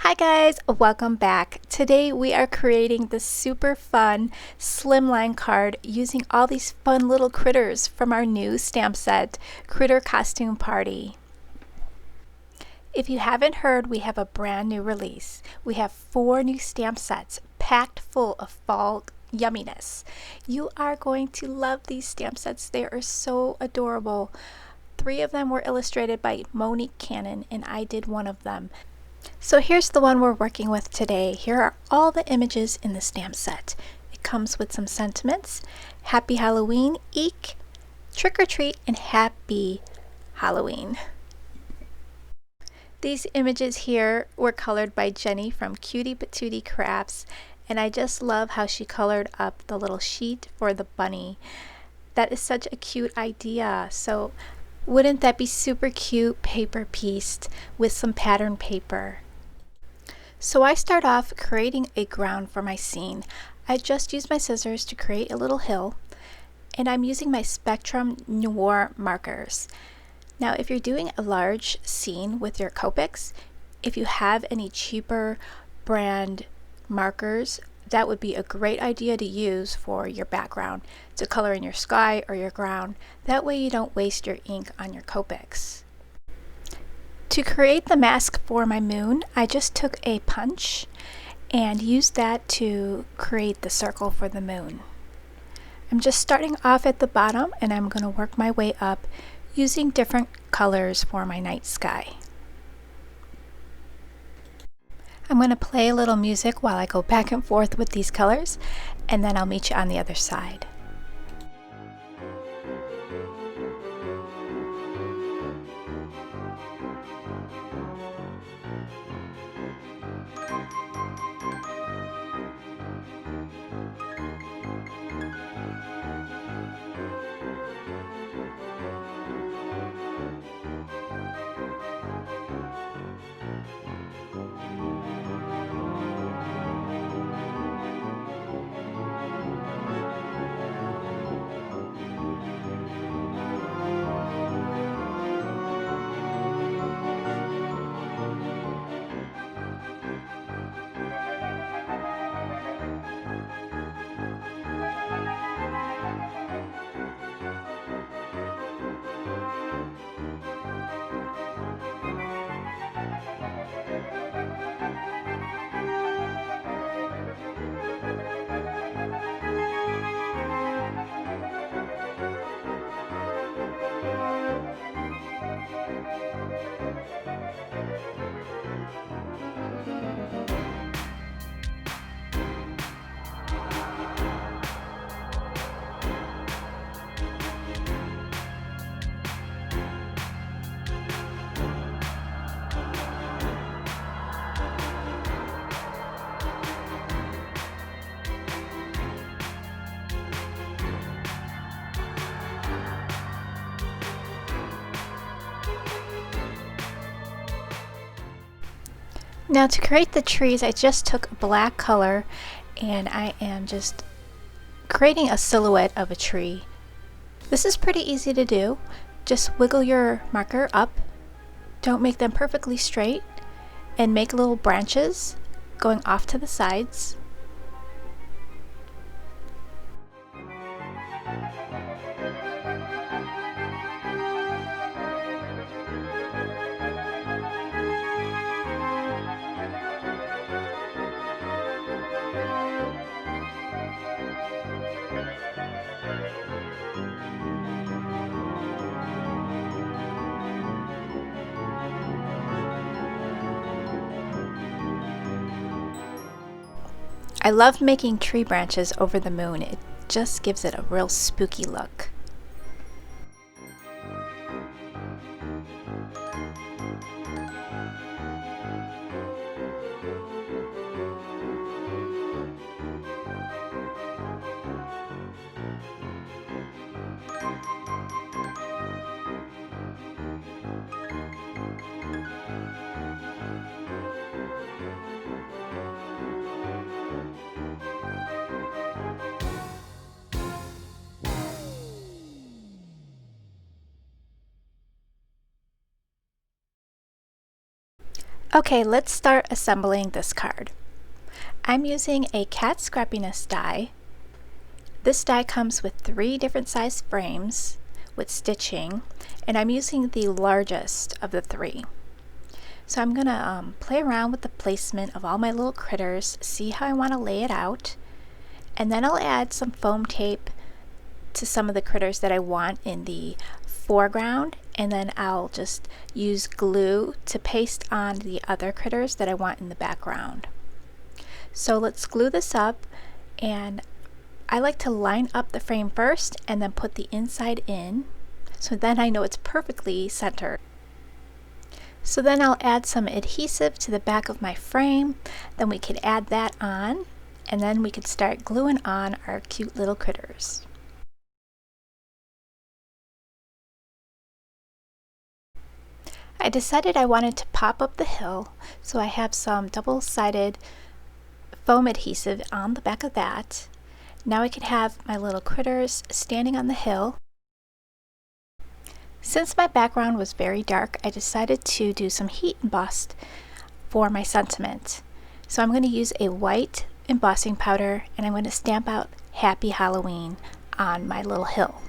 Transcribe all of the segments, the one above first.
Hi guys, welcome back. Today we are creating this super fun Slimline card using all these fun little critters from our new stamp set, Critter Costume Party. If you haven't heard, we have a brand new release. We have 4 new stamp sets packed full of fall yumminess. You are going to love these stamp sets. They are so adorable. 3 of them were illustrated by Monique Cannon and I did one of them. So here's the one we're working with today. Here are all the images in the stamp set. It comes with some sentiments: Happy Halloween, Eek, Trick or Treat, and Happy Halloween. These images here were colored by Jenny from Cutie Patootie Crafts, and I just love how she colored up the little sheet for the bunny. That is such a cute idea. So wouldn't that be super cute, paper pieced with some pattern paper? So I start off creating a ground for my scene. I just used my scissors to create a little hill, and I'm using my Spectrum Noir markers. Now if you're doing a large scene with your Copics, if you have any cheaper brand markers, that would be a great idea to use for your background to color in your sky or your ground. That way you don't waste your ink on your Copics. To create the mask for my moon, I just took a punch and used that to create the circle for the moon. I'm just starting off at the bottom and I'm going to work my way up using different colors for my night sky. I'm going to play a little music while I go back and forth with these colors, and then I'll meet you on the other side. Now to create the trees, I just took a black color and I am just creating a silhouette of a tree. This is pretty easy to do. Just wiggle your marker up, don't make them perfectly straight, and make little branches going off to the sides. I love making tree branches over the moon. It just gives it a real spooky look. Okay, let's start assembling this card. I'm using a cat scrappiness die. This die comes with 3 different size frames with stitching, and I'm using the largest of the 3. So I'm gonna play around with the placement of all my little critters, see how I want to lay it out, and then I'll add some foam tape to some of the critters that I want in the foreground, and then I'll just use glue to paste on the other critters that I want in the background. So let's glue this up, and I like to line up the frame first and then put the inside in, so then I know it's perfectly centered. So then I'll add some adhesive to the back of my frame, then we can add that on, and then we can start gluing on our cute little critters. I decided I wanted to pop up the hill, so I have some double-sided foam adhesive on the back of that. Now I can have my little critters standing on the hill. Since my background was very dark, I decided to do some heat embossed for my sentiment. So I'm going to use a white embossing powder, and I'm going to stamp out Happy Halloween on my little hill.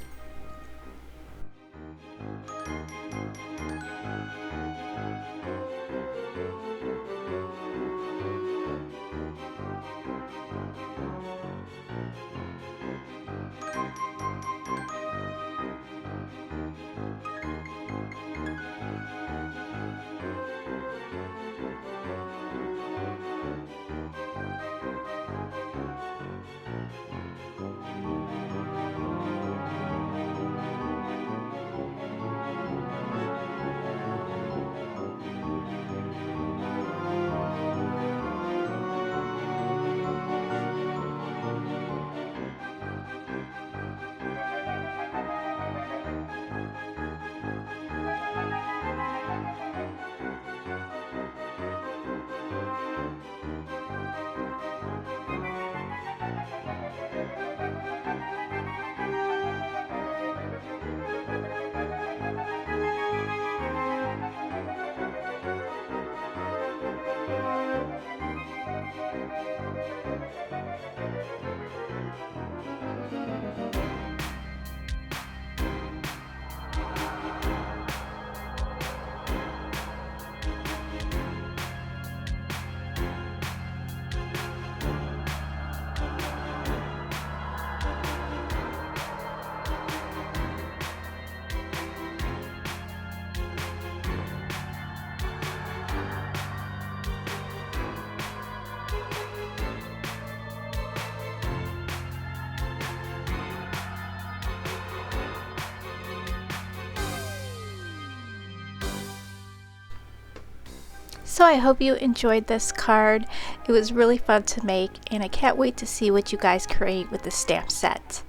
So I hope you enjoyed this card. It was really fun to make, and I can't wait to see what you guys create with the stamp set.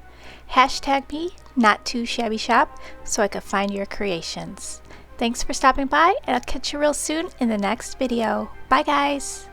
Hashtag me, #NotTooShabbyShop, so I can find your creations. Thanks for stopping by, and I'll catch you real soon in the next video. Bye guys!